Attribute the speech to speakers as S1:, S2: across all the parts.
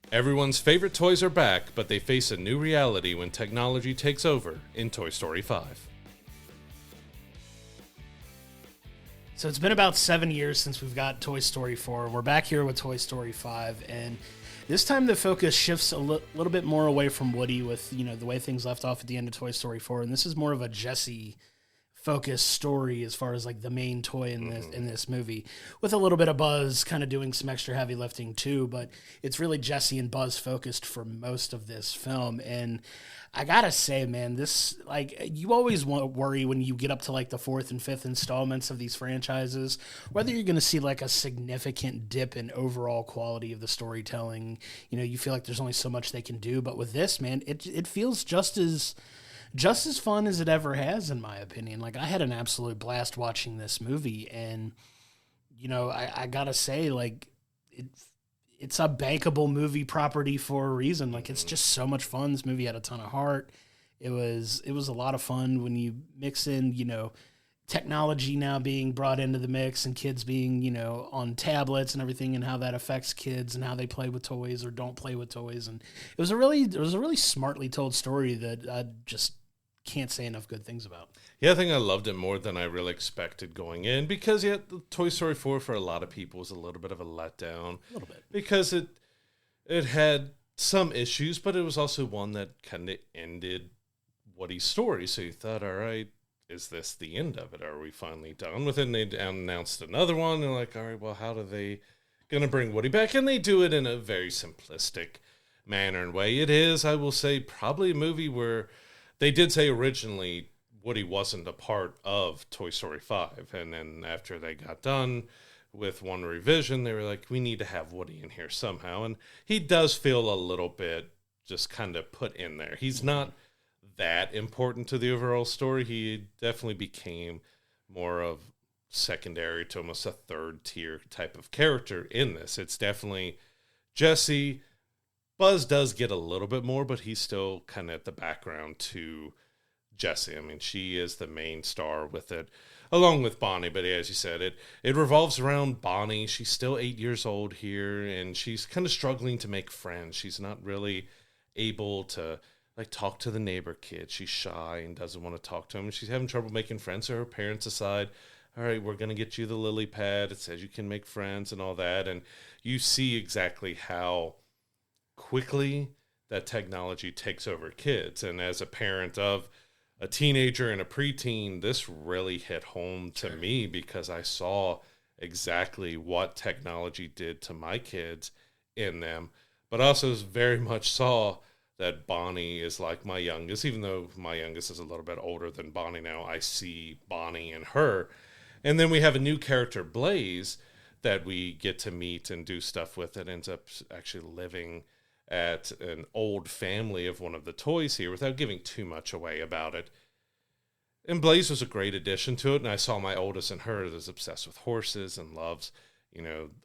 S1: Everyone's favorite toys are back, but they face a new reality when technology takes over in Toy Story 5.
S2: So it's been about 7 years since we've got Toy Story 4. We're back here with Toy Story 5, and this time the focus shifts a little bit more away from Woody with, the way things left off at the end of Toy Story 4, and this is more of a Jessie focused story as far as like the main toy in this movie, with a little bit of Buzz kind of doing some extra heavy lifting too, but it's really Jessie and Buzz focused for most of this film. And I gotta say, man, this, like, you always worry when you get up to like the fourth and fifth installments of these franchises, whether you're going to see like a significant dip in overall quality of the storytelling. You feel like there's only so much they can do, but with this, man, it feels just as fun as it ever has, in my opinion. Like, I had an absolute blast watching this movie, and I gotta say, like, it's a bankable movie property for a reason. Like, it's just so much fun. This movie had a ton of heart. It was a lot of fun when you mix in, technology now being brought into the mix and kids being, on tablets and everything, and how that affects kids and how they play with toys or don't play with toys. And it was a really smartly told story that I just can't say enough good things about.
S1: Yeah, I think I loved it more than I really expected going in, because the Toy Story 4 for a lot of people was a little bit of a letdown.
S2: A little bit.
S1: Because it had some issues, but it was also one that kind of ended Woody's story. So you thought, all right, is this the end of it? Are we finally done with it? And they announced another one. And they're like, all right, well, how are they going to bring Woody back? And they do it in a very simplistic manner and way. It is, I will say, probably a movie where they did say originally Woody wasn't a part of Toy Story 5. And then after they got done with one revision, they were like, we need to have Woody in here somehow. And he does feel a little bit just kind of put in there. He's not that important to the overall story. He definitely became more of secondary to almost a third tier type of character in this. It's definitely Jessie. Buzz does get a little bit more, but he's still kind of at the background to Jessie. I mean, she is the main star with it, along with Bonnie. But as you said, it revolves around Bonnie. She's still 8 years old here, and she's kind of struggling to make friends. She's not really able to talk to the neighbor kid. She's shy and doesn't want to talk to him. She's having trouble making friends. So her parents decide, all right, we're going to get you the lily pad. It says you can make friends and all that. And you see exactly how quickly that technology takes over kids. And as a parent of a teenager and a preteen, this really hit home to me, because I saw exactly what technology did to my kids in them, but also very much saw that Bonnie is like my youngest. Even though my youngest is a little bit older than Bonnie now, I see Bonnie in her. And then we have a new character, Blaze, that we get to meet and do stuff with, that ends up actually living at an old family of one of the toys here, without giving too much away about it. And Blaze was a great addition to it, and I saw my oldest and her that's obsessed with horses and loves,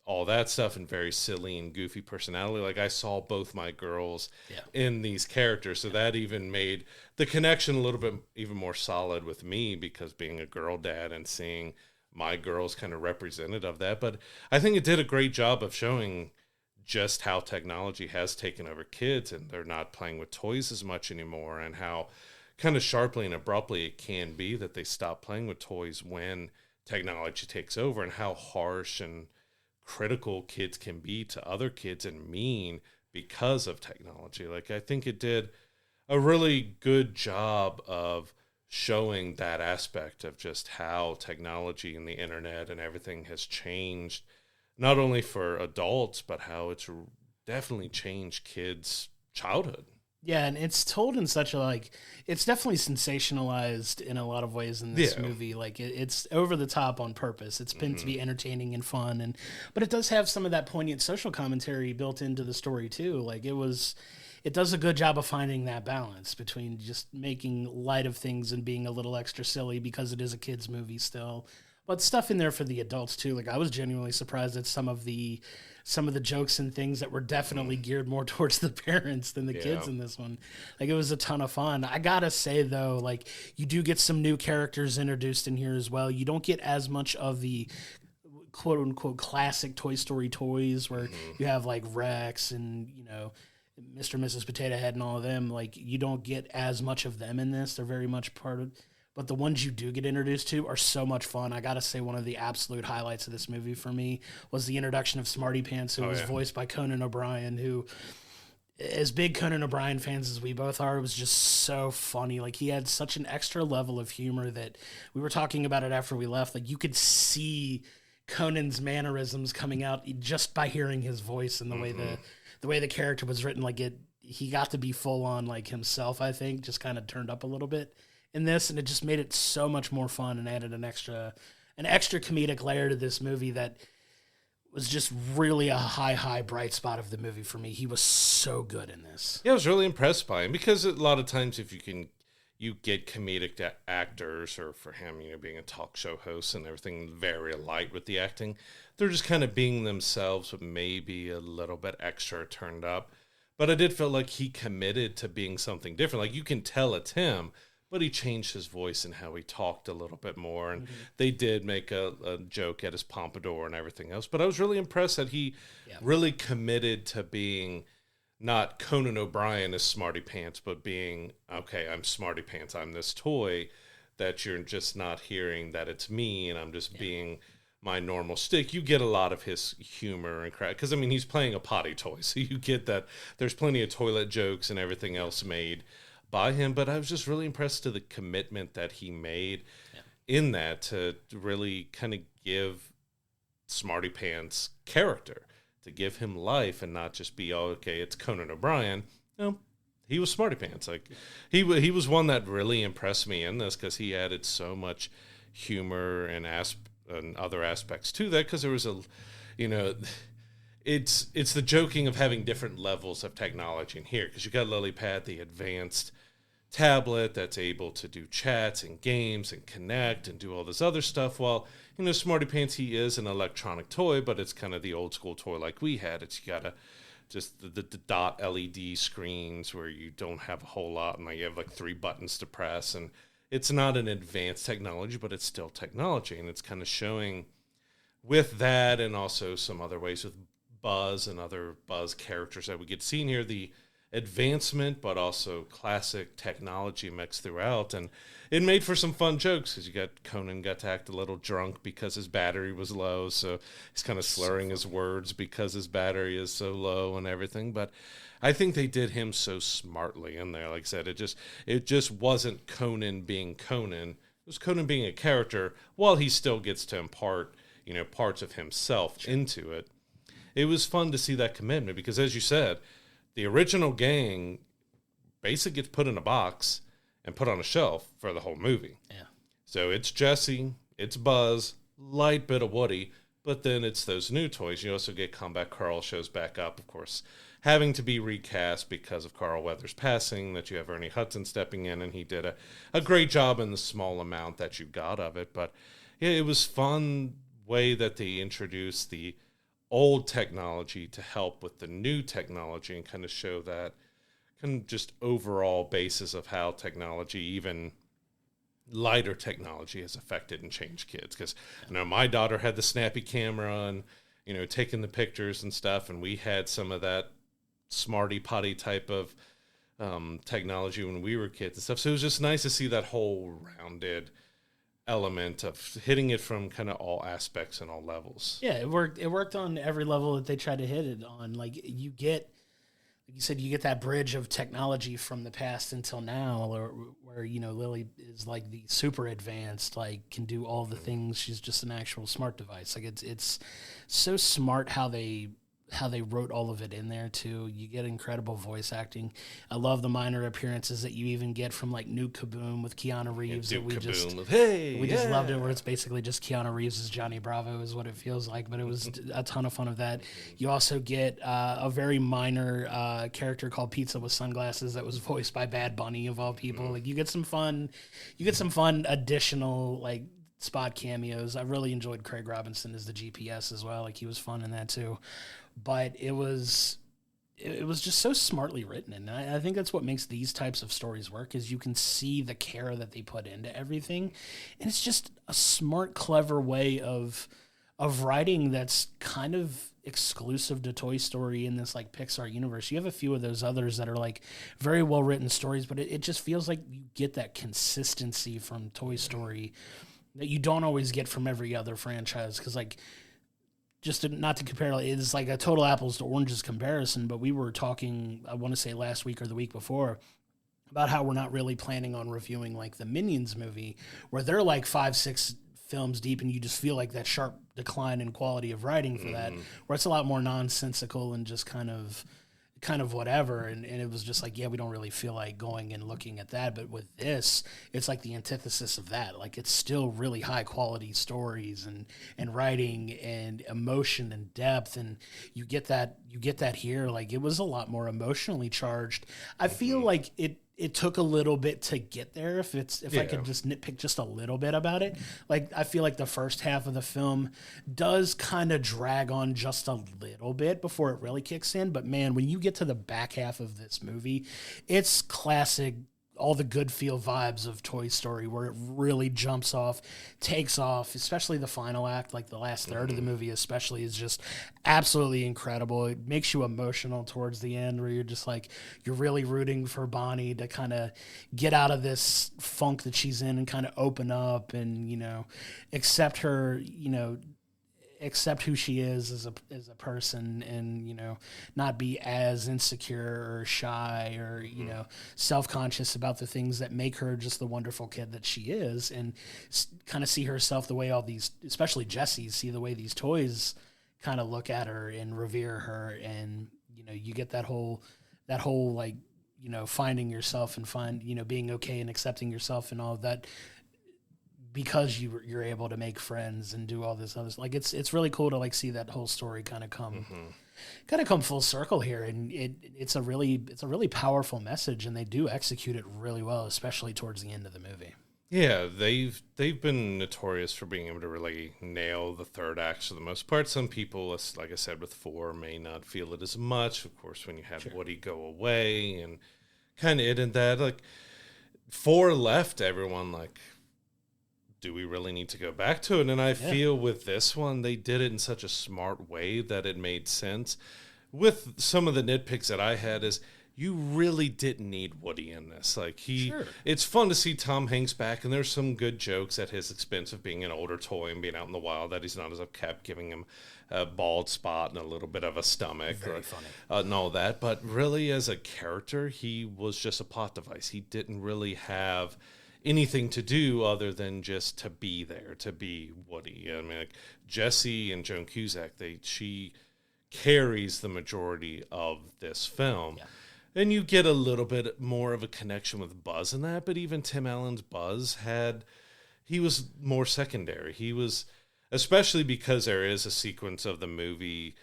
S1: all that stuff, and very silly and goofy personality. Like, I saw both my girls in these characters, so that even made the connection a little bit even more solid with me, because being a girl dad and seeing my girls kind of represented of that. But I think it did a great job of showing just how technology has taken over kids, and they're not playing with toys as much anymore, and how kind of sharply and abruptly it can be that they stop playing with toys when technology takes over, and how harsh and critical kids can be to other kids and mean because of technology. Like, I think it did a really good job of showing that aspect of just how technology and the internet and everything has changed, not only for adults, but how it's definitely changed kids' childhood.
S2: Yeah, and it's told in such a, it's definitely sensationalized in a lot of ways in this movie. Like, it's over the top on purpose. It's meant to be entertaining and fun, but it does have some of that poignant social commentary built into the story too. Like, it does a good job of finding that balance between just making light of things and being a little extra silly, because it is a kid's movie still, but stuff in there for the adults too. Like, I was genuinely surprised at some of the jokes and things that were definitely geared more towards the parents than the kids in this one. Like, it was a ton of fun. I gotta say though, like, you do get some new characters introduced in here as well. You don't get as much of the quote unquote classic Toy Story toys where you have like Rex and, Mr. and Mrs. Potato Head and all of them. Like, you don't get as much of them in this. They're very much part of, but the ones you do get introduced to are so much fun. I got to say, one of the absolute highlights of this movie for me was the introduction of Smarty Pants, who was voiced by Conan O'Brien, who, as big Conan O'Brien fans as we both are, it was just so funny. Like, he had such an extra level of humor that we were talking about it after we left. Like, you could see Conan's mannerisms coming out just by hearing his voice and the way the character was written. Like, he got to be full on like himself, I think, just kind of turned up a little bit in this, and it just made it so much more fun and added an extra comedic layer to this movie that was just really a high bright spot of the movie for me. He was so good in this.
S1: Yeah, I was really impressed by him, because a lot of times if you get comedic actors, or for him, being a talk show host and everything, very light with the acting, they're just kind of being themselves, but maybe a little bit extra turned up. But I did feel like he committed to being something different. Like, you can tell it's him, but he changed his voice and how he talked a little bit more. And they did make a joke at his pompadour and everything else. But I was really impressed that he really committed to being not Conan O'Brien as Smarty Pants, but being, okay, I'm Smarty Pants. I'm this toy that you're just not hearing that it's me, and I'm just being my normal stick. You get a lot of his humor and crap. Because, he's playing a potty toy. So you get that there's plenty of toilet jokes and everything else made by him, but I was just really impressed to the commitment that he made in that, to really kind of give Smarty Pants character, to give him life, and not just be, oh, okay, it's Conan O'Brien. No, he was Smarty Pants. Like, he was one that really impressed me in this, because he added so much humor and other aspects to that, because there was it's the joking of having different levels of technology in here, because you got LilyPad, the advanced tablet that's able to do chats and games and connect and do all this other stuff, while Smarty Pants, he is an electronic toy, but it's kind of the old school toy like we had. It's got just the dot LED screens where you don't have a whole lot, and you have like 3 buttons to press, and it's not an advanced technology, but it's still technology. And it's kind of showing with that, and also some other ways with Buzz and other Buzz characters that we get seen here, the advancement, but also classic technology mixed throughout. And it made for some fun jokes, because Conan got to act a little drunk because his battery was low, so he's kind of slurring his words because his battery is so low and everything. But I think they did him so smartly in there. Like I said, it just wasn't Conan being Conan. It was Conan being a character, while he still gets to impart parts of himself into it. It was fun to see that commitment, because, as you said, the original gang basically gets put in a box and put on a shelf for the whole movie.
S2: Yeah.
S1: So it's Jesse, it's Buzz, light bit of Woody, but then it's those new toys. You also get Combat Carl shows back up, of course, having to be recast because of Carl Weathers' passing, that you have Ernie Hudson stepping in, and he did a great job in the small amount that you got of it. But yeah, it was fun way that they introduced the old technology to help with the new technology, and kind of show that kind of just overall basis of how technology, even lighter technology, has affected and changed kids. Because I know my daughter had the snappy camera and taking the pictures and stuff, and we had some of that smarty potty type of technology when we were kids and stuff. So it was just nice to see that whole rounded element of hitting it from kind of all aspects and all levels.
S2: Yeah, it worked on every level that they tried to hit it on. Like, you said, you get that bridge of technology from the past until now, where Lily is like the super advanced, like, can do all the things. She's just an actual smart device. Like, it's so smart how they wrote all of it in there too. You get incredible voice acting. I love the minor appearances that you even get from like Nuke Kaboom with Keanu Reeves. We just loved it, where it's basically just Keanu Reeves as Johnny Bravo is what it feels like. But it was a ton of fun of that. You also get a very minor character called Pizza with Sunglasses that was voiced by Bad Bunny of all people. Like, you get some fun additional like spot cameos. I really enjoyed Craig Robinson as the GPS as well. Like, he was fun in that too. But it was just so smartly written, and I think that's what makes these types of stories work, is you can see the care that they put into everything, and it's just a smart, clever way of of writing that's kind of exclusive to Toy Story in this like Pixar universe. You have a few of those others that are like very well written stories, but it just feels like you get that consistency from Toy Story that you don't always get from every other franchise. Because like, not to compare, it's like a total apples to oranges comparison, but we were talking, I want to say last week or the week before, about how we're not really planning on reviewing like the Minions movie, where they're like 5-6 films deep, and you just feel like that sharp decline in quality of writing for that, where it's a lot more nonsensical and just kind of whatever. And it was just like, yeah, we don't really feel like going and looking at that. But with this, it's like the antithesis of that. Like, it's still really high quality stories and writing and emotion and depth. And you get that here. Like, it was a lot more emotionally charged. I feel like it took a little bit to get there. If I could just nitpick just a little bit about it, like, I feel like the first half of the film does kind of drag on just a little bit before it really kicks in. But man, when you get to the back half of this movie, it's classic, all the good feel vibes of Toy Story, where it really jumps off, takes off, especially the final act, like the last third of the movie especially, is just absolutely incredible. It makes you emotional towards the end, where you're just like, you're really rooting for Bonnie to kind of get out of this funk that she's in and kind of open up and, accept her, accept who she is as a person, and not be as insecure or shy or self-conscious about the things that make her just the wonderful kid that she is, and kind of see herself the way all these, especially Jessie, see the way these toys kind of look at her and revere her. And you get that whole like finding yourself and being okay and accepting yourself and all of that, because you're able to make friends and do all this other, like, it's really cool to like see that whole story kind of come full circle here. And it's a really powerful message, and they do execute it really well, especially towards the end of the movie.
S1: Yeah, they've been notorious for being able to really nail the third act for the most part. Some people, like I said, with 4 may not feel it as much. Of course, when you have Woody go away and kind of in that, like, 4 left everyone like, do we really need to go back to it? And I feel with this one, they did it in such a smart way that it made sense. With some of the nitpicks that I had is, you really didn't need Woody in this. Like, it's fun to see Tom Hanks back, and there's some good jokes at his expense of being an older toy and being out in the wild, that he's not as upkept, giving him a bald spot and a little bit of a stomach.
S2: Very funny.
S1: And all that. But really, as a character, he was just a plot device. He didn't really have anything to do other than just to be there, to be Woody. I mean, like, Jessie and Joan Cusack, she carries the majority of this film. Yeah. And you get a little bit more of a connection with Buzz in that, but even Tim Allen's Buzz he was more secondary. He was, especially because there is a sequence of the movie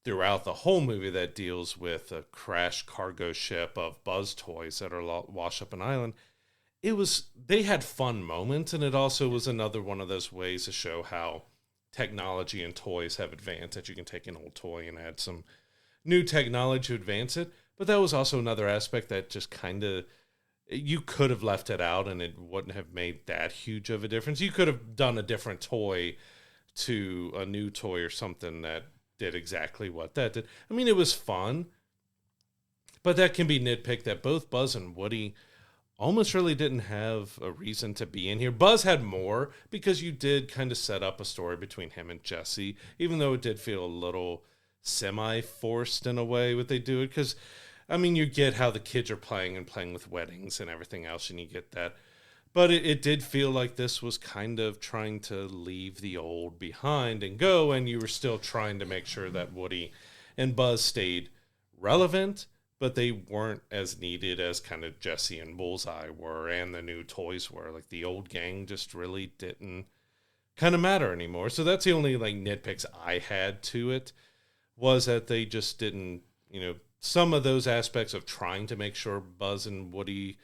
S1: throughout the whole movie that deals with a crashed cargo ship of Buzz toys that are washed up an island. They had fun moments, and it also was another one of those ways to show how technology and toys have advanced, that you can take an old toy and add some new technology to advance it. But that was also another aspect that just kind of, you could have left it out and it wouldn't have made that huge of a difference. You could have done a different toy to a new toy or something that did exactly what that did. I mean, it was fun, but that can be nitpicked, that both Buzz and Woody almost really didn't have a reason to be in here. Buzz had more, because you did kind of set up a story between him and Jessie, even though it did feel a little semi-forced in a way what they do it. Because, I mean, you get how the kids are playing with weddings and everything else, and you get that. But it did feel like this was kind of trying to leave the old behind and go, and you were still trying to make sure that Woody and Buzz stayed relevant, but they weren't as needed as kind of Jessie and Bullseye were, and the new toys were. Like, the old gang just really didn't kind of matter anymore. So that's the only, like, nitpicks I had to it, was that they just didn't, some of those aspects of trying to make sure Buzz and Woody,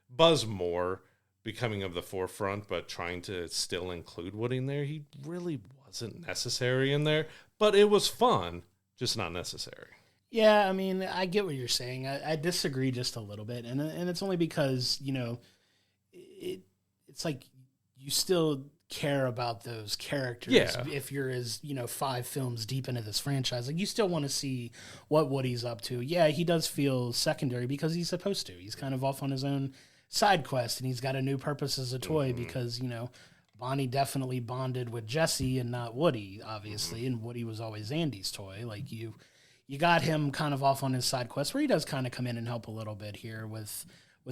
S1: Buzz more becoming of the forefront, but trying to still include Woody in there, he really wasn't necessary in there. But it was fun, just not necessary.
S2: Yeah, I mean, I get what you're saying. I disagree just a little bit, and it's only because it's like you still care about those characters.
S1: Yeah.
S2: If you're as, 5 films deep into this franchise, like you still want to see what Woody's up to. Yeah, he does feel secondary because he's supposed to. He's kind of off on his own side quest, and he's got a new purpose as a toy because, Bonnie definitely bonded with Jesse and not Woody, obviously, and Woody was always Andy's toy. Like you got him kind of off on his side quest where he does kind of come in and help a little bit here with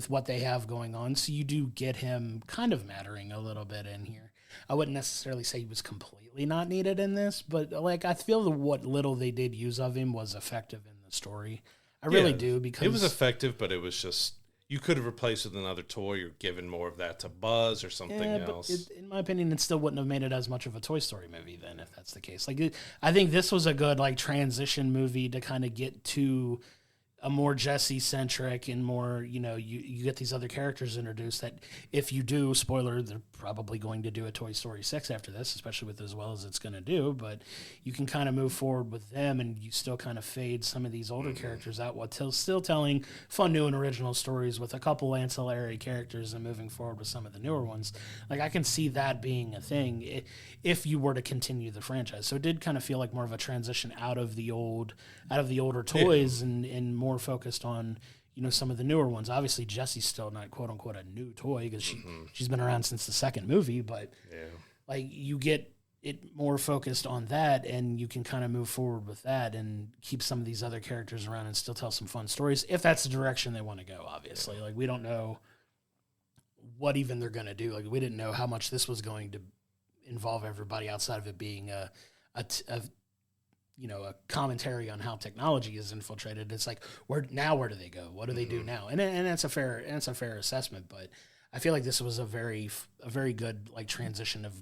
S2: what they have going on. So you do get him kind of mattering a little bit in here. I wouldn't necessarily say he was completely not needed in this, but like I feel what little they did use of him was effective in the story. I really do, because
S1: it was effective, but it was just you could have replaced with another toy or given more of that to Buzz or something else.
S2: In my opinion, it still wouldn't have made it as much of a Toy Story movie then, if that's the case. Like, I think this was a good like transition movie to kind of get to a more Jesse-centric and more, you get these other characters introduced that if you do, spoiler, they're probably going to do a Toy Story 6 after this, especially with as well as it's going to do, but you can kind of move forward with them and you still kind of fade some of these older characters out while still telling fun, new, and original stories with a couple ancillary characters and moving forward with some of the newer ones. Like, I can see that being a thing if you were to continue the franchise. So it did kind of feel like more of a transition out of the older toys and more focused on some of the newer ones. Obviously Jessie's still not quote unquote a new toy because she's been around since the second movie, but like you get it more focused on that and you can kind of move forward with that and keep some of these other characters around and still tell some fun stories if that's the direction they want to go. Obviously, like we don't know what even they're going to do. Like we didn't know how much this was going to involve everybody outside of it being a commentary on how technology is infiltrated. It's like, where do they go? What do they do now? And that's a fair assessment. But I feel like this was a very good like transition of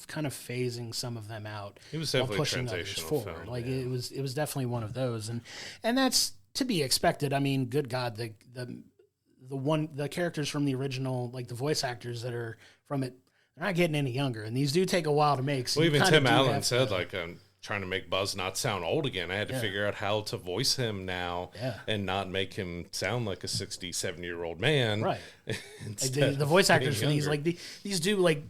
S2: kind of phasing some of them out.
S1: It was definitely pushing others forward.
S2: Film, like it was definitely one of those, and that's to be expected. I mean, good God, the characters from the original, like the voice actors that are from it, they're not getting any younger, and these do take a while to make. So
S1: well, even Tim Allen said trying to make Buzz not sound old again. I had to figure out how to voice him now and not make him sound like a 67-year-old man.
S2: Right. Like the voice actors for these, like these do, like,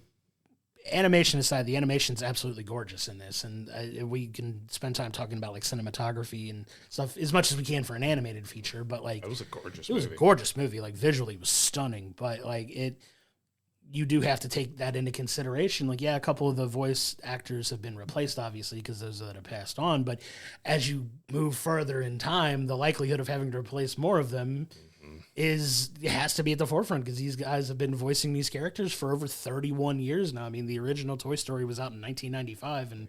S2: animation aside, the animation's absolutely gorgeous in this. And we can spend time talking about like cinematography and stuff as much as we can for an animated feature. But like,
S1: it was a gorgeous
S2: movie. Like visually it was stunning, but like you do have to take that into consideration. Like, yeah, a couple of the voice actors have been replaced, obviously, because those that have passed on. But as you move further in time, the likelihood of having to replace more of them has to be at the forefront because these guys have been voicing these characters for over 31 years now. I mean, the original Toy Story was out in 1995, and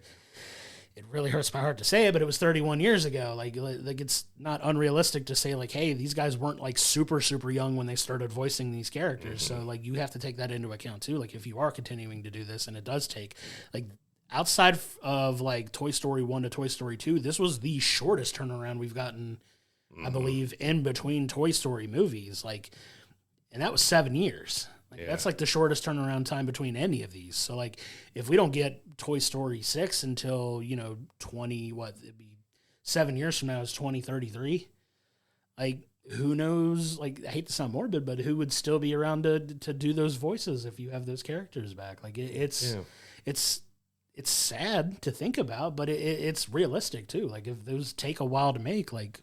S2: it really hurts my heart to say it, but it was 31 years ago. Like it's not unrealistic to say, like, hey, these guys weren't like super, super young when they started voicing these characters. So like you have to take that into account too. Like if you are continuing to do this, and it does take like outside of like Toy Story 1 to Toy Story 2, this was the shortest turnaround we've gotten, I believe, in between Toy Story movies. Like, and that was 7 years. That's like the shortest turnaround time between any of these. So like if we don't get Toy Story 6 until, it'd be 7 years from now is 2033. Like who knows, like I hate to sound morbid, but who would still be around to do those voices if you have those characters back? Like it's sad to think about, but it's realistic too. Like if those take a while to make, like,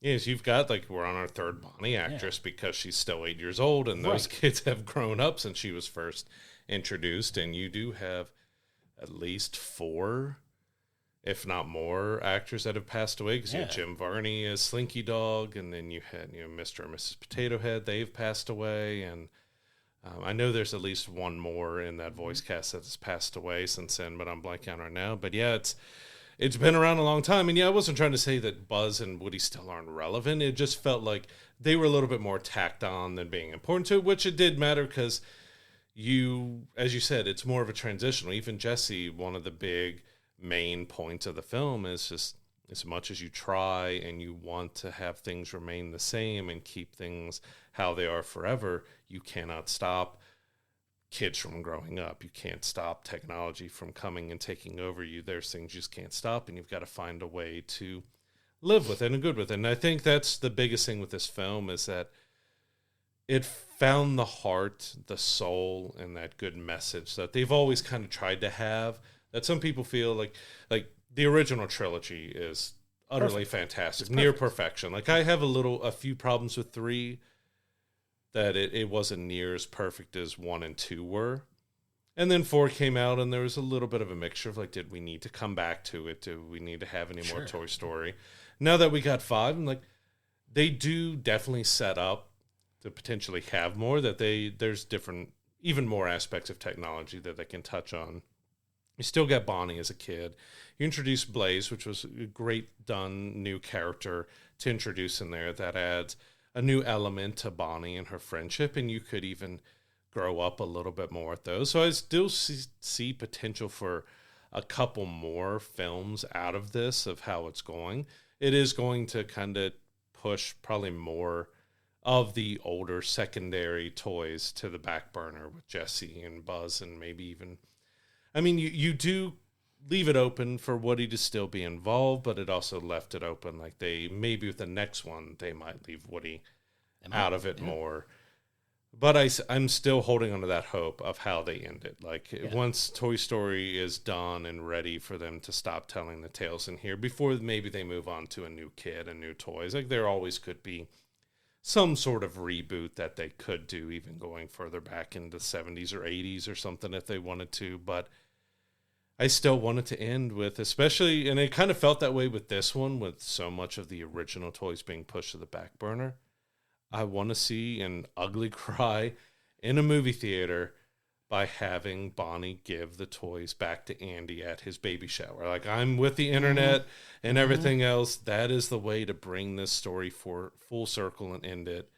S1: yes, you've got, like, we're on our third Bonnie actress because she's still 8 years old, and those kids have grown up since she was first introduced, and you do have at least 4, if not more, actors that have passed away, because you had Jim Varney as Slinky Dog, and then you had Mr. and Mrs. Potato Head, they've passed away, and I know there's at least one more in that voice cast that has passed away since then, but I'm blanking on right now. But yeah, it's been around a long time. And yeah, I wasn't trying to say that Buzz and Woody still aren't relevant. It just felt like they were a little bit more tacked on than being important to it, which it did matter because as you said, it's more of a transitional. Even Jesse, one of the big main points of the film is just as much as you try and you want to have things remain the same and keep things how they are forever, you cannot stop kids from growing up. You can't stop technology from coming and taking over you. There's things you just can't stop, and you've got to find a way to live with it and good with it. And I think that's the biggest thing with this film is that it found the heart, the soul, and that good message that they've always kind of tried to have. That some people feel like the original trilogy is utterly fantastic, near perfection. Like I have a few problems with 3, that it wasn't near as perfect as 1 and 2 were. And then 4 came out, and there was a little bit of a mixture of like, did we need to come back to it? Do we need to have any more Toy Story? Now that we got 5, I'm like, they do definitely set up to potentially have more. That there's different, even more aspects of technology that they can touch on. You still get Bonnie as a kid. You introduce Blaze, which was a great done new character to introduce in there that adds a new element to Bonnie and her friendship, and you could even grow up a little bit more with those. So I still see potential for a couple more films out of this, of how it's going. It is going to kind of push probably more of the older secondary toys to the back burner with Jesse and Buzz, and maybe even, I mean, you do leave it open for Woody to still be involved, but it also left it open. Like they, maybe with the next one, they might leave Woody out of it more. But I'm still holding on to that hope of how they end it. Like once Toy Story is done and ready for them to stop telling the tales in here, before maybe they move on to a new kid and new toys. Like there always could be some sort of reboot that they could do, even going further back into the 70s or 80s or something if they wanted to. But I still wanted to end with, especially, and it kind of felt that way with this one, with so much of the original toys being pushed to the back burner. I want to see an ugly cry in a movie theater by having Bonnie give the toys back to Andy at his baby shower. Like, I'm with the internet and everything else. That is the way to bring this story for full circle and end it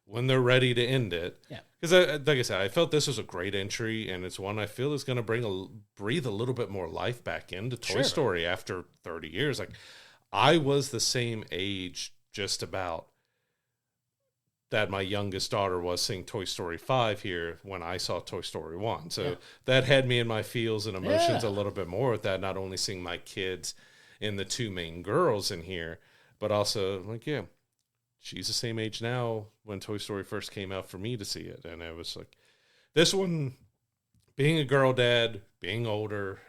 S1: when they're ready to end it. Yeah. Because, like I said, I felt this was a great entry, and it's one I feel is going to breathe a little bit more life back into Toy Story after 30 years. Like, I was the same age just about that my youngest daughter was seeing Toy Story 5 here when I saw Toy Story 1. So that had me in my feels and emotions a little bit more with that, not only seeing my kids and the 2 main girls in here, but also, like, she's the same age now when Toy Story first came out for me to see it. And it was like, this one, being a girl dad, being older,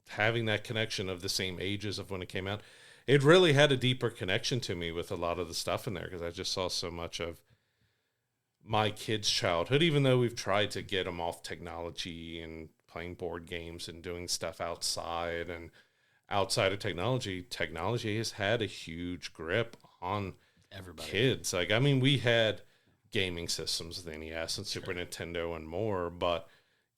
S1: having that connection of the same ages of when it came out, it really had a deeper connection to me with a lot of the stuff in there, because I just saw so much of my kids' childhood, even though we've tried to get them off technology and playing board games and doing stuff outside and outside of technology. Technology has had a huge grip on everybody. Kids. Like, I mean, we had gaming systems, the NES and Super Nintendo and more, but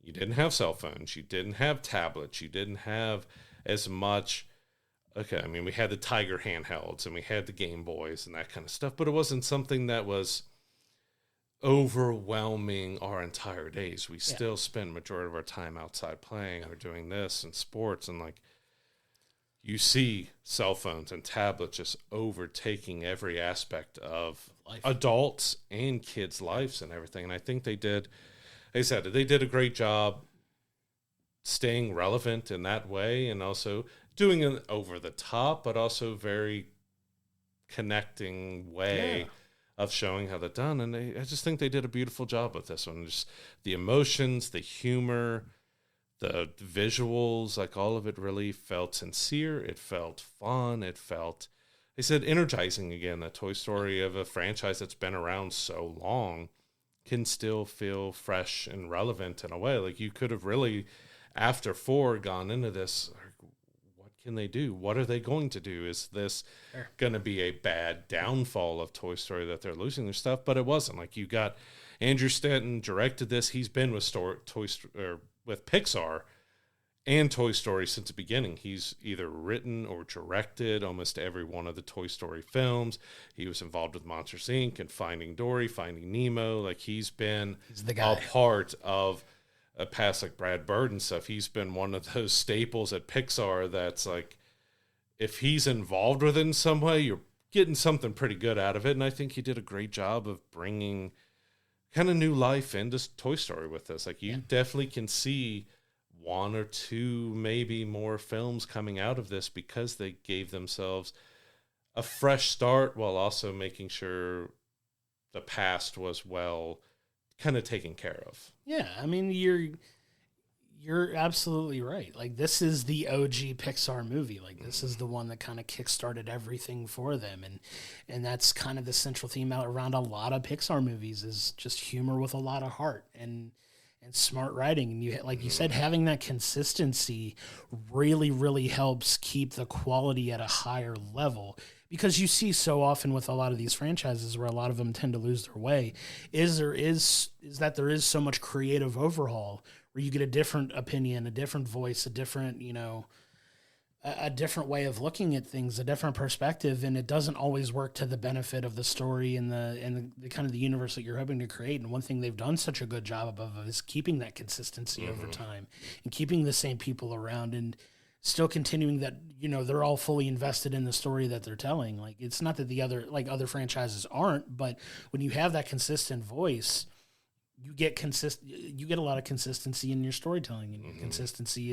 S1: you didn't have cell phones. You didn't have tablets. You didn't have as much. Okay, I mean, we had the Tiger handhelds and we had the Game Boys and that kind of stuff, but it wasn't something that was overwhelming our entire days. We still spend majority of our time outside playing or doing this and sports, and like, you see cell phones and tablets just overtaking every aspect of life, adults and kids' lives and everything. And I think they did a great job staying relevant in that way, and also doing it over the top, but also very connecting way of showing how they're done. And I just think they did a beautiful job with this one. Just the emotions, the humor, the visuals, like all of it really felt sincere. It felt fun. It felt, they said, energizing again. That Toy Story of a franchise that's been around so long can still feel fresh and relevant in a way. Like, you could have really, after 4, gone into this, what can they do? What are they going to do? Is this going to be a bad downfall of Toy Story that they're losing their stuff? But it wasn't. Like, you got Andrew Stanton directed this. He's been with with Pixar and Toy Story since the beginning. He's either written or directed almost every one of the Toy Story films. He was involved with Monsters, Inc. and Finding Dory, Finding Nemo. Like, he's been a part of a past, like Brad Bird and stuff. He's been one of those staples at Pixar that's like, if he's involved with it in some way, you're getting something pretty good out of it. And I think he did a great job of bringing kind of new life into Toy Story with this. Like, you definitely can see 1 or 2, maybe more films coming out of this, because they gave themselves a fresh start while also making sure the past was well kind of taken care of.
S2: Yeah, I mean, you're absolutely right. Like, this is the OG Pixar movie. Like, this is the one that kind of kickstarted everything for them, and that's kind of the central theme out around a lot of Pixar movies is just humor with a lot of heart and smart writing. And you, like you said, having that consistency really, really helps keep the quality at a higher level. Because you see so often with a lot of these franchises where a lot of them tend to lose their way, is that there is so much creative overhaul where you get a different opinion, a different voice, a different, a different way of looking at things, a different perspective, and it doesn't always work to the benefit of the story and the kind of the universe that you're hoping to create. And one thing they've done such a good job of is keeping that consistency over time and keeping the same people around and still continuing that, they're all fully invested in the story that they're telling. Like, it's not that the other franchises aren't, but when you have that consistent voice, you get a lot of consistency in your storytelling and consistency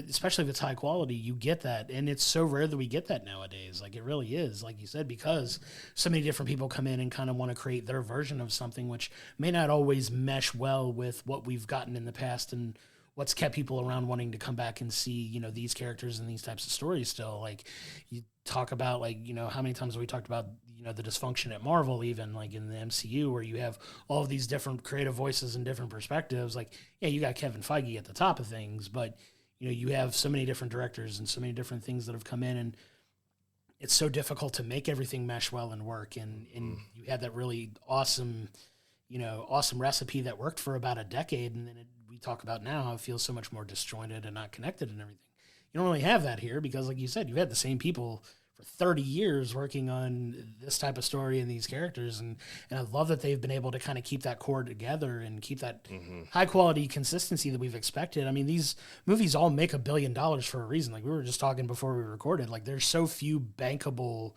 S2: especially if it's high quality, you get that. And it's so rare that we get that nowadays. Like, it really is, like you said, because so many different people come in and kind of want to create their version of something, which may not always mesh well with what we've gotten in the past and what's kept people around wanting to come back and see, these characters and these types of stories still. Like, you talk about, how many times have we talked about, the dysfunction at Marvel, even like in the MCU, where you have all of these different creative voices and different perspectives. Like, yeah, you got Kevin Feige at the top of things, but you have so many different directors and so many different things that have come in, and it's so difficult to make everything mesh well and work. And you had that really awesome, awesome recipe that worked for about a decade. And then we talk about now how it feels so much more disjointed and not connected and everything. You don't really have that here because, like you said, you've had the same people for 30 years working on this type of story and these characters. And I love that they've been able to kind of keep that core together and keep that high quality consistency that we've expected. I mean, these movies all make $1 billion for a reason. Like we were just talking before we recorded, like there's so few bankable,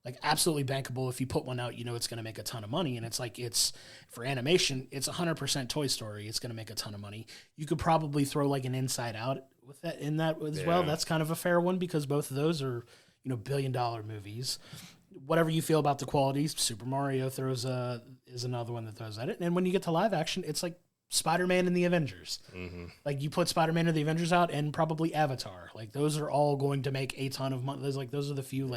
S2: like absolutely bankable. If you put one out, it's going to make a ton of money. And it's like, it's for animation, it's 100% Toy Story. It's going to make a ton of money. You could probably throw like an Inside Out with that in that as well. That's kind of a fair one because both of those are, $1 billion movies. Whatever you feel about the quality, Super Mario is another one that throws at it. And when you get to live action, it's like Spider-Man and the Avengers. Like you put Spider-Man and the Avengers out and probably Avatar. Like those are all going to make a ton of money. Those are the few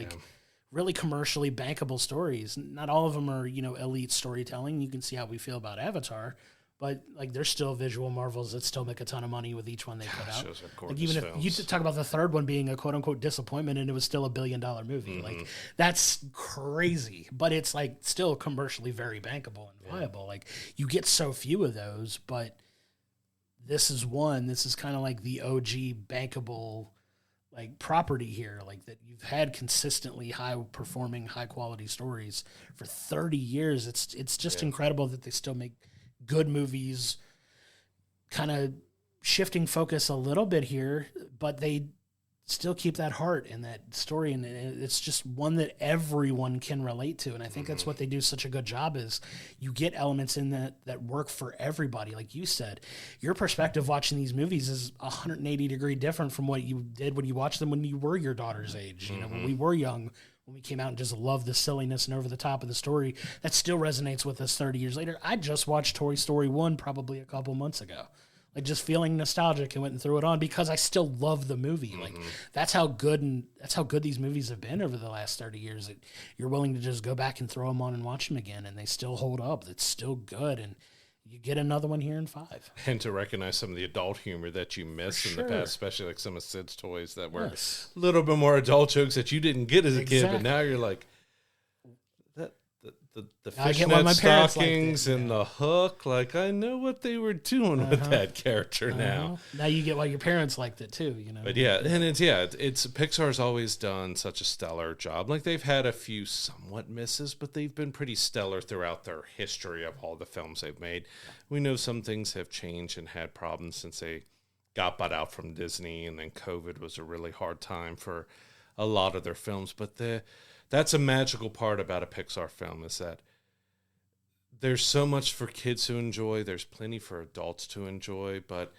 S2: really commercially bankable stories. Not all of them are, elite storytelling. You can see how we feel about Avatar, but like there's still visual marvels that still make a ton of money with each one they put out. Like even if you talk about the third one being a quote unquote disappointment and it was still $1 billion movie, like that's crazy, but it's like still commercially very bankable and viable. Like you get so few of those, but this is kind of like the OG bankable like property here, like that you've had consistently high performing, high quality stories for 30 years. It's just incredible that they still make good movies, kind of shifting focus a little bit here, but they still keep that heart and that story. And it's just one that everyone can relate to. And I think that's what they do such a good job is you get elements in that work for everybody. Like you said, your perspective watching these movies is 180 degree different from what you did when you watched them when you were your daughter's age, when we were young, when we came out and just loved the silliness and over the top of the story. That still resonates with us 30 years later. I just watched Toy Story 1 probably a couple months ago. Like just feeling nostalgic and went and threw it on because I still love the movie. Like that's how good these movies have been over the last 30 years. That you're willing to just go back and throw them on and watch them again, and they still hold up. It's still good, and you get another one here in 5.
S1: And to recognize some of the adult humor that you missed in the past, especially like some of Sid's toys that were a little bit more adult jokes that you didn't get as a kid, but now you're like, the fishnet stockings and the hook, like I know what they were doing with that character now.
S2: Now you get why your parents liked it too,
S1: But it's Pixar's always done such a stellar job. Like they've had a few somewhat misses, but they've been pretty stellar throughout their history of all the films they've made. We know some things have changed and had problems since they got bought out from Disney, and then COVID was a really hard time for a lot of their films. But that's a magical part about a Pixar film is that there's so much for kids to enjoy. There's plenty for adults to enjoy. But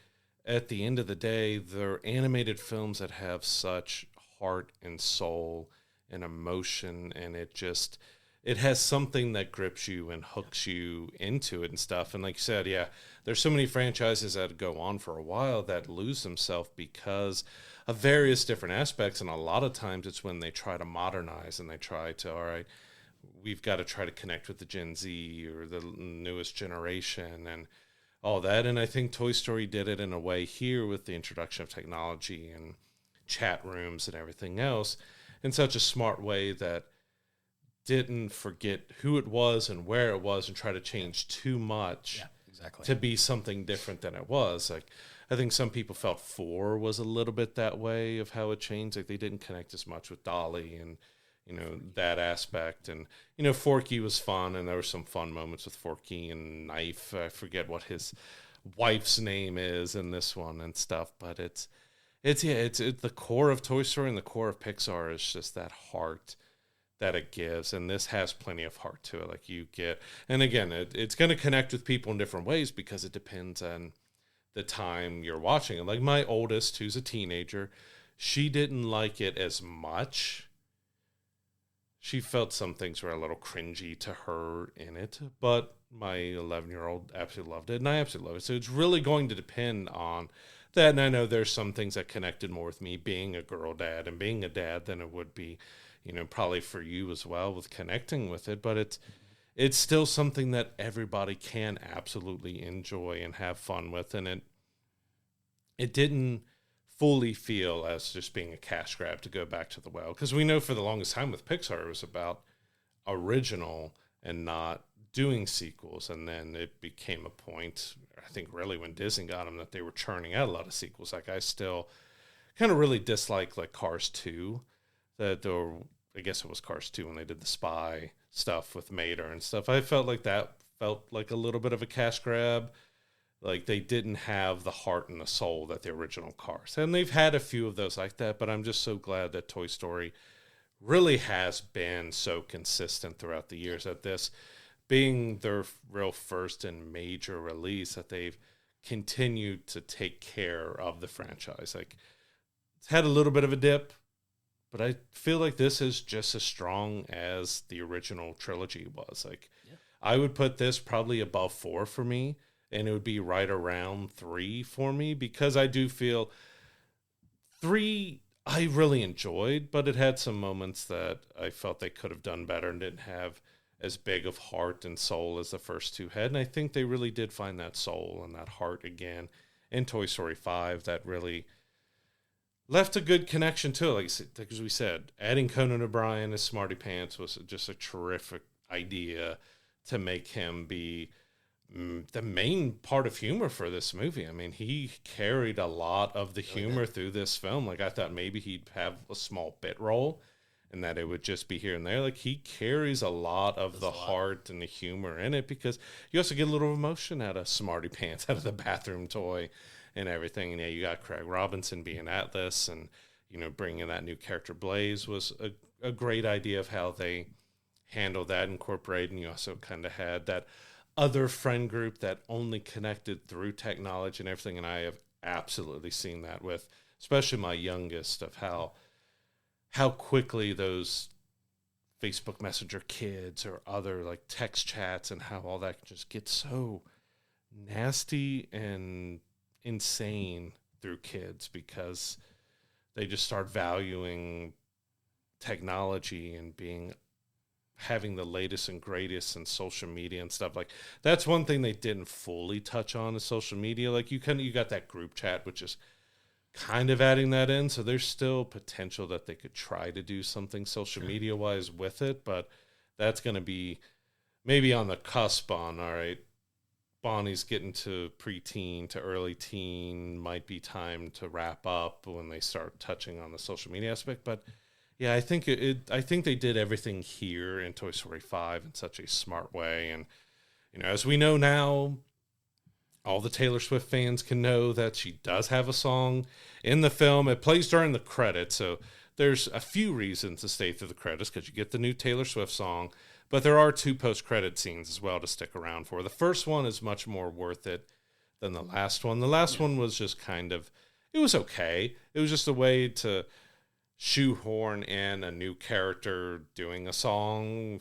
S1: at the end of the day, they're animated films that have such heart and soul and emotion. And it just, it has something that grips you and hooks you into it and stuff. And like you said, yeah, there's so many franchises that go on for a while that lose themselves because of various different aspects. And a lot of times it's when they try to modernize and they try to, all right, we've got to try to connect with the Gen Z or the newest generation and all that. And I think Toy Story did it in a way here with the introduction of technology and chat rooms and everything else in such a smart way that didn't forget who it was and where it was and try to change too much to be something different than it was. Like, I think some people felt 4 was a little bit that way of how it changed. Like, they didn't connect as much with Dolly and, you know, that aspect. And, you know, Forky was fun, and there were some fun moments with Forky and Knife. I forget what his wife's name is in this one and stuff, but it's the core of Toy Story and the core of Pixar is just that heart that it gives, and this has plenty of heart to it. Like, you get, and again, it's going to connect with people in different ways because it depends on the time you're watching it. Like, my oldest, who's a teenager, she didn't like it as much. She felt some things were a little cringy to her in it, but my 11-year-old absolutely loved it, and I absolutely love it. So it's really going to depend on that, and I know there's some things that connected more with me being a girl dad and being a dad than it would be, you know, probably for you as well with connecting with it, but it's still something that everybody can absolutely enjoy and have fun with, and it didn't fully feel as just being a cash grab to go back to the well, because we know for the longest time with Pixar it was about original and not doing sequels, and then it became a point, I think really when Disney got them, that they were churning out a lot of sequels. Like, I still kind of really dislike like Cars 2, I guess it was Cars 2 when they did the spy stuff with Mater and stuff. I felt like that felt like a little bit of a cash grab. Like, they didn't have the heart and the soul that the original Cars. And they've had a few of those like that, but I'm just so glad that Toy Story really has been so consistent throughout the years, that this being their real first and major release, that they've continued to take care of the franchise. Like, it's had a little bit of a dip, but I feel like this is just as strong as the original trilogy was. Like, I would put this probably above 4 for me, and it would be right around 3 for me, because I do feel 3 I really enjoyed, but it had some moments that I felt they could have done better and didn't have as big of heart and soul as the first 2 had. And I think they really did find that soul and that heart again in Toy Story 5 that really left a good connection to it. Like as we said, adding Conan O'Brien as Smarty Pants was just a terrific idea to make him be the main part of humor for this movie. I mean, he carried a lot of the humor through this film. Like, I thought maybe he'd have a small bit role and that it would just be here and there. Like, he carries a lot of the heart and the humor in it, because you also get a little emotion out of Smarty Pants, out of the bathroom toy and everything. And yeah, you got Craig Robinson being Atlas, and, you know, bringing that new character Blaze was a great idea of how they handled that, incorporated. And you also kind of had that other friend group that only connected through technology and everything. And I have absolutely seen that with, especially my youngest, of how quickly those Facebook Messenger kids or other like text chats and how all that just gets so nasty and insane through kids, because they just start valuing technology and having the latest and greatest in social media and stuff. Like, that's one thing they didn't fully touch on, is social media. Like, you got that group chat, which is kind of adding that in. So there's still potential that they could try to do something social media wise with it, but that's going to be maybe on the cusp on, all right, Bonnie's getting to preteen to early teen, might be time to wrap up when they start touching on the social media aspect. But yeah, I think I think they did everything here in Toy Story 5 in such a smart way. And, you know, as we know now, all the Taylor Swift fans can know that she does have a song in the film. It plays during the credits, so there's a few reasons to stay through the credits, because you get the new Taylor Swift song, but there are 2 post-credit scenes as well to stick around for. The first one is much more worth it than the last one. The last one was just kind of, it was okay. It was just a way to shoehorn in a new character doing a song,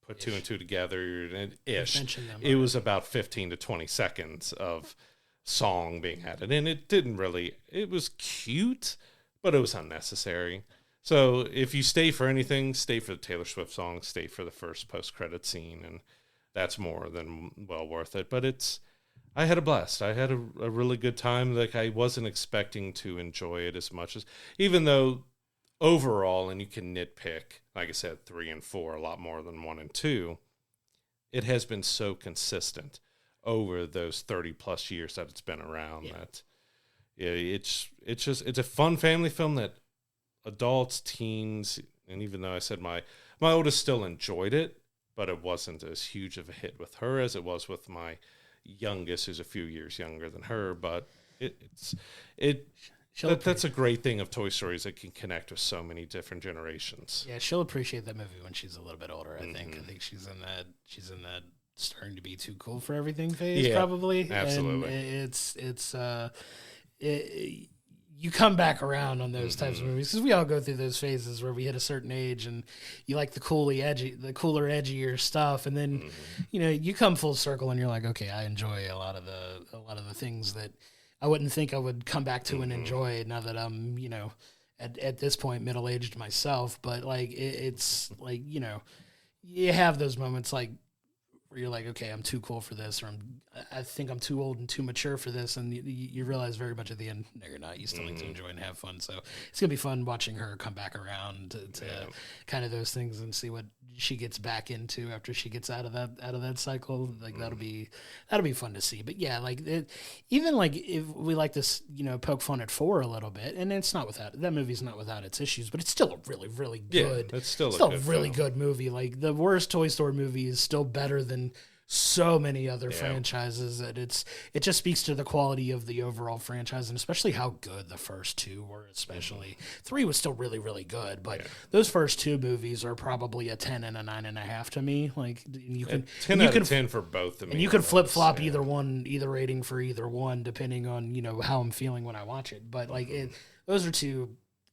S1: put two and two together, and ish.
S2: Mentioned them
S1: It was about 15 to 20 seconds of song being added, and it didn't really. It was cute, but it was unnecessary. So if you stay for anything, stay for the Taylor Swift song, stay for the first post-credit scene, and that's more than well worth it. But I had a blast. I had a really good time. Like, I wasn't expecting to enjoy it as much as, even though overall, and you can nitpick, like I said, 3 and 4 a lot more than 1 and 2, it has been so consistent over those 30 plus years that it's been around that it's a fun family film that adults, teens, and even though I said my oldest still enjoyed it, but it wasn't as huge of a hit with her as it was with my youngest, who's a few years younger than her. But that's a great thing of Toy Stories that can connect with so many different generations.
S2: Yeah, she'll appreciate that movie when she's a little bit older. I think she's in that starting to be too cool for everything phase, probably.
S1: Absolutely.
S2: And you come back around on those types of movies because we all go through those phases where we hit a certain age and you like the cooler, edgier stuff, and then you come full circle and you're like, okay, I enjoy a lot of the things that I wouldn't think I would come back to and enjoy now that I'm at this point middle aged myself. But like it's like you have those moments like where you're like, okay, I'm too cool for this, or I think I'm too old and too mature for this, and you realize very much at the end, no, you're not. You still like to enjoy and have fun. So it's gonna be fun watching her come back around to kind of those things and see what she gets back into after she gets out of that cycle. Like that'll be fun to see. But yeah, like even like if we like this, poke fun at 4 a little bit, and it's not without that movie's not without its issues, but it's still a really really good.
S1: It's still
S2: a really good movie. Like the worst Toy Story movie is still better than so many other franchises that it just speaks to the quality of the overall franchise, and especially how good the first 2 were. Especially 3 was still really really good, but those first 2 movies are probably a 10 and a 9.5 to me. Like you can
S1: 10 out of 10 for both of me,
S2: and you can flip flop either rating for either one depending on how I'm feeling when I watch it. But like those are 2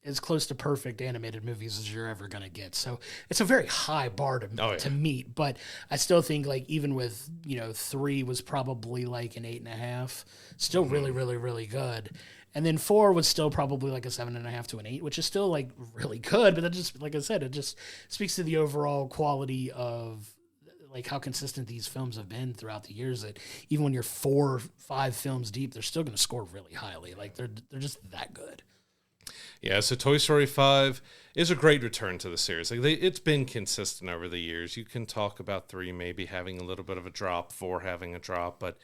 S2: as close to perfect animated movies as you're ever going to get. So it's a very high bar to meet, but I still think like even with, 3 was probably like an 8.5, still really, really, really good. And then 4 was still probably like a 7.5 to an 8, which is still like really good. But that just, like I said, it just speaks to the overall quality of like how consistent these films have been throughout the years, that even when you're 4 or 5 films deep, they're still going to score really highly. Like they're just that good.
S1: Yeah, so Toy Story 5 is a great return to the series. Like it's been consistent over the years. You can talk about 3 maybe having a little bit of a drop, 4 having a drop, but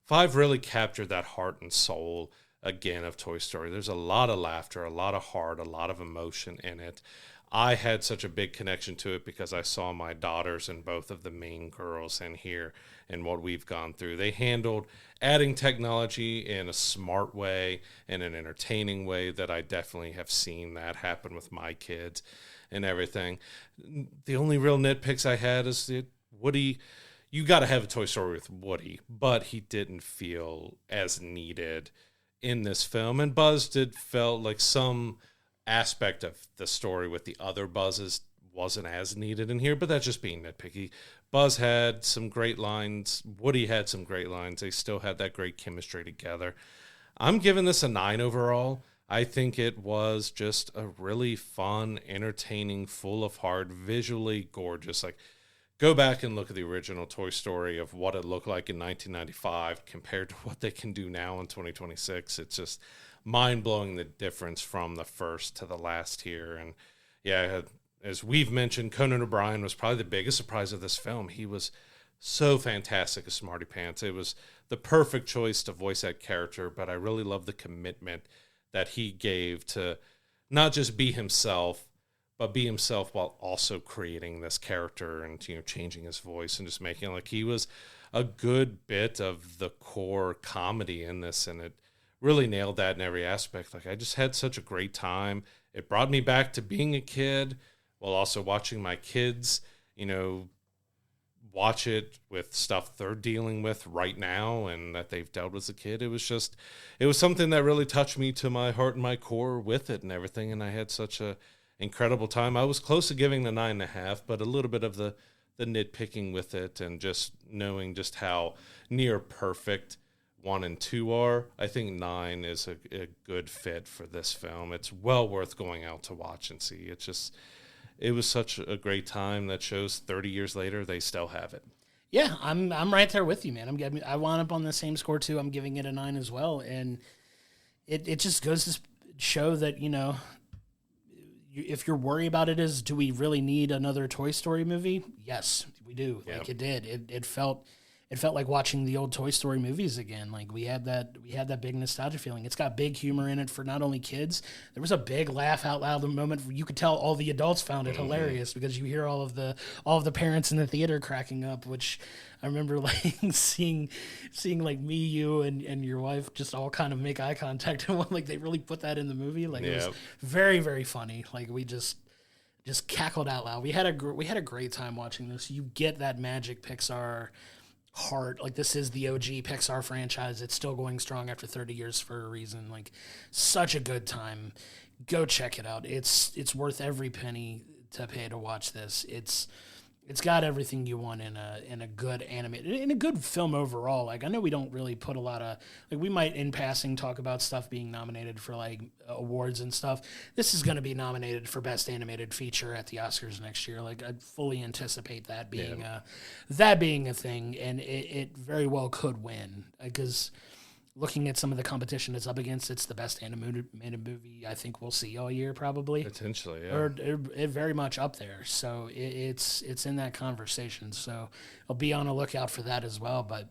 S1: 5 really captured that heart and soul again of Toy Story. There's a lot of laughter, a lot of heart, a lot of emotion in it. I had such a big connection to it because I saw my daughters and both of the main girls in here and what we've gone through. They handled adding technology in a smart way and an entertaining way that I definitely have seen that happen with my kids and everything. The only real nitpicks I had is that Woody, you got to have a Toy Story with Woody, but he didn't feel as needed in this film. And Buzz felt like some aspect of the story with the other Buzzes wasn't as needed in here, but that's just being nitpicky. Buzz had some great lines. Woody had some great lines. They still had that great chemistry together. I'm giving this a 9 overall. I think it was just a really fun, entertaining, full of heart, visually gorgeous. Like, go back and look at the original Toy Story of what it looked like in 1995 compared to what they can do now in 2026. It's just mind-blowing, the difference from the first to the last here. And yeah, as we've mentioned, Conan O'Brien was probably the biggest surprise of this film. He was so fantastic as Smarty Pants. It was the perfect choice to voice that character, but I really love the commitment that he gave to not just be himself, but be himself while also creating this character and, changing his voice and just making it like he was a good bit of the core comedy in this. And it really nailed that in every aspect. Like, I just had such a great time. It brought me back to being a kid while also watching my kids, watch it with stuff they're dealing with right now and that they've dealt with as a kid. It was something that really touched me to my heart and my core with it and everything. And I had such a incredible time. I was close to giving the 9.5, but a little bit of the the nitpicking with it and just knowing just how near perfect 1 and 2 are, I think 9 is a good fit for this film. It's well worth going out to watch and see. It was such a great time that shows 30 years later, they still have it.
S2: Yeah, I'm right there with you, man. I wound up on the same score too. I'm giving it a 9 as well, and it just goes to show that, you know, if your worry about it is, do we really need another Toy Story movie? Yes, we do.
S1: Yep.
S2: Like it did. It felt like watching the old Toy Story movies again. Like we had that big nostalgia feeling. It's got big humor in it for not only kids. There was a big laugh out loud moment where you could tell all the adults found it hilarious because you hear all of the parents in the theater cracking up, which I remember like seeing like me, you, and your wife just all kind of make eye contact and like they really put that in the movie. Like it was very, very funny. Like we just cackled out loud. We had a great time watching this. You get that magic Pixar heart. Like this is the OG Pixar franchise. It's still going strong after 30 years for a reason. Like such a good time. Go check it out. It's worth every penny to pay to watch this. It's got everything you want in a good animated, in a good film overall. Like I know we don't really put a lot of, like we might in passing talk about stuff being nominated for like awards and stuff. This is going to be nominated for Best Animated Feature at the Oscars next year. Like I fully anticipate that being a thing, and it very well could win because looking at some of the competition it's up against, it's the best animated movie I think we'll see all year probably.
S1: Potentially, yeah.
S2: Or it very much up there. So it's in that conversation. So I'll be on a lookout for that as well. But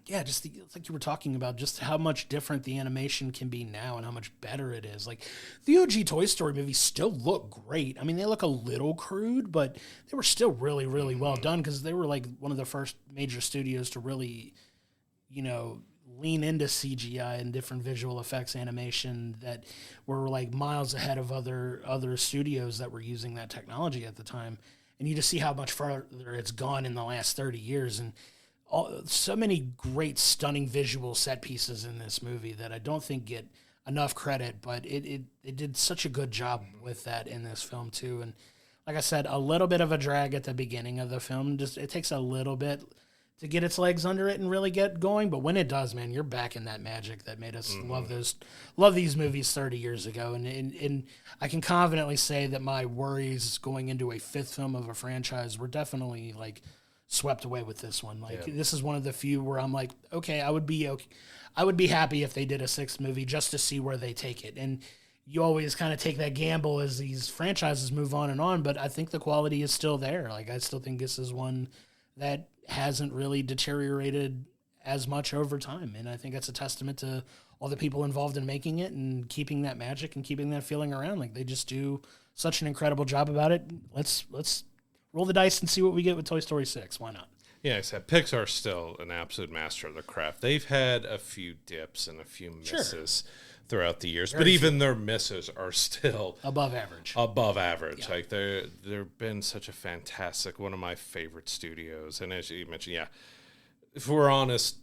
S2: yeah, just like you were talking about, just how much different the animation can be now and how much better it is. Like the OG Toy Story movies still look great. I mean, they look a little crude, but they were still really, really well done because they were like one of the first major studios to really, you know, lean into CGI and different visual effects animation that were like miles ahead of other studios that were using that technology at the time. And you just see how much further it's gone in the last 30 years. And so many great, stunning visual set pieces in this movie that I don't think get enough credit, but it did such a good job with that in this film too. And like I said, a little bit of a drag at the beginning of the film. Just it takes a little bit to get its legs under it and really get going. But when it does, man, you're back in that magic that made us love these movies 30 years ago. And I can confidently say that my worries going into a fifth film of a franchise were definitely like swept away with this one. Like this is one of the few where I'm like, okay, I would be happy if they did a sixth movie just to see where they take it. And you always kind of take that gamble as these franchises move on, but I think the quality is still there. Like I still think this is one that hasn't really deteriorated as much over time. And I think that's a testament to all the people involved in making it and keeping that magic and keeping that feeling around. Like they just do such an incredible job about it. Let's roll the dice and see what we get with Toy Story 6. Why not?
S1: Yeah, except Pixar's still an absolute master of the craft. They've had a few dips and a few misses throughout the years, but even their misses are still
S2: above average.
S1: Yeah. Like they've been such a fantastic, one of my favorite studios. And as you mentioned, if we're honest,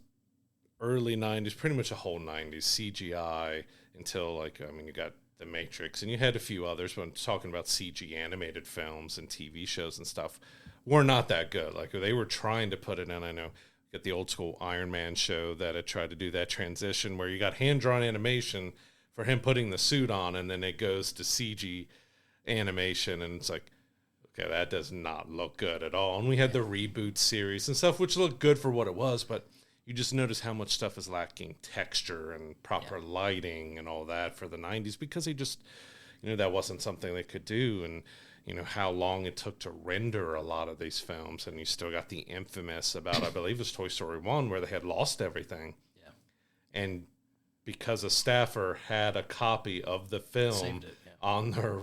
S1: early 90s, pretty much a whole 90s CGI until you got The Matrix, and you had a few others. When talking about CG animated films and TV shows and stuff, were not that good. Like they were trying to put it in. I know. Get the old school Iron Man show that it tried to do that transition where you got hand-drawn animation for him putting the suit on, and then it goes to CG animation, and it's like, okay, that does not look good at all. And we had the reboot series and stuff, which looked good for what it was, but you just notice how much stuff is lacking texture and proper lighting and all that for the 90s because they just, that wasn't something they could do. And how long it took to render a lot of these films. And you still got the infamous about, I believe it was Toy Story 1, where they had lost everything. Yeah. And because a staffer had a copy of the film on their,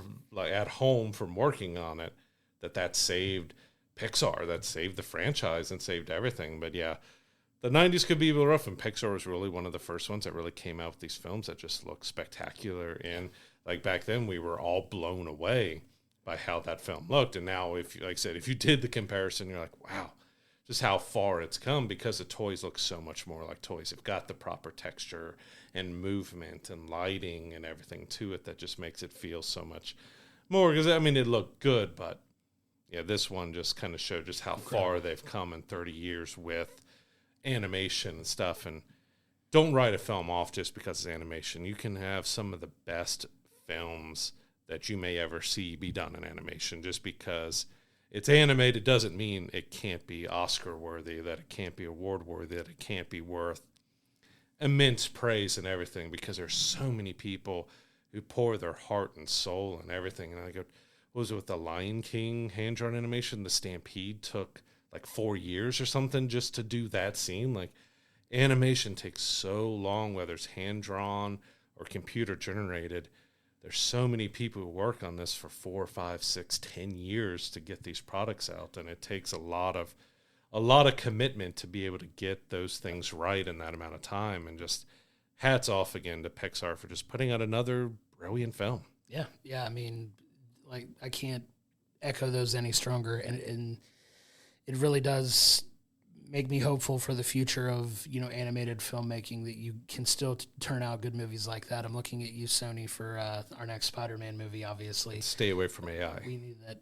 S1: at home from working on it, that saved Pixar, that saved the franchise and saved everything. But yeah, the 90s could be a little rough, and Pixar was really one of the first ones that really came out with these films that just look spectacular. And like back then, we were all blown away by how that film looked. And now, if you did the comparison, you're like, wow, just how far it's come because the toys look so much more like toys. They've got the proper texture and movement and lighting and everything to it that just makes it feel so much more. Because, it looked good, but, Yeah, this one just kind of showed just how far they've come in 30 years with animation and stuff. And don't write a film off just because it's animation. You can have some of the best films that you may ever see be done in animation. Just because it's animated doesn't mean it can't be Oscar worthy, that it can't be award worthy, that it can't be worth immense praise and everything, because there's so many people who pour their heart and soul and everything. And I go, what was it with the Lion King hand-drawn animation? The Stampede took like 4 years or something just to do that scene. Like, animation takes so long, whether it's hand-drawn or computer-generated. There's so many people who work on this for 4, 5, 6, 10 years to get these products out, and it takes a lot of commitment to be able to get those things right in that amount of time. And just hats off again to Pixar for just putting out another brilliant film.
S2: Yeah. I mean, like, I can't echo those any stronger, and it really does make me hopeful for the future of, animated filmmaking, that you can still turn out good movies like that. I'm looking at you, Sony, for our next Spider-Man movie, obviously.
S1: Stay away from AI.
S2: We need that.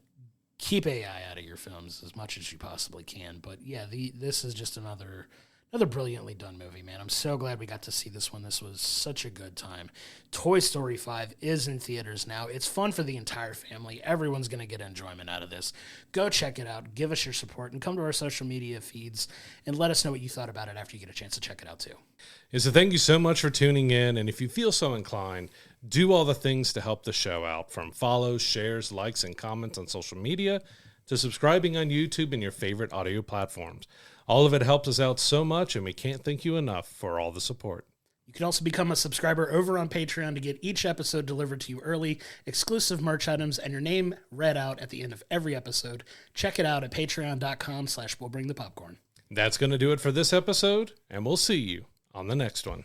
S2: Keep AI out of your films as much as you possibly can. But yeah, this is just another brilliantly done movie, man. I'm so glad we got to see this one. This was such a good time. Toy Story 5 is in theaters now. It's fun for the entire family. Everyone's going to get enjoyment out of this. Go check it out. Give us your support, and come to our social media feeds and let us know what you thought about it after you get a chance to check it out too.
S1: So thank you so much for tuning in. And if you feel so inclined, do all the things to help the show out, from follows, shares, likes, and comments on social media to subscribing on YouTube and your favorite audio platforms. All of it helps us out so much, and we can't thank you enough for all the support.
S2: You can also become a subscriber over on Patreon to get each episode delivered to you early, exclusive merch items, and your name read out at the end of every episode. Check it out at patreon.com/we'll bring the popcorn.
S1: That's going to do it for this episode, and we'll see you on the next one.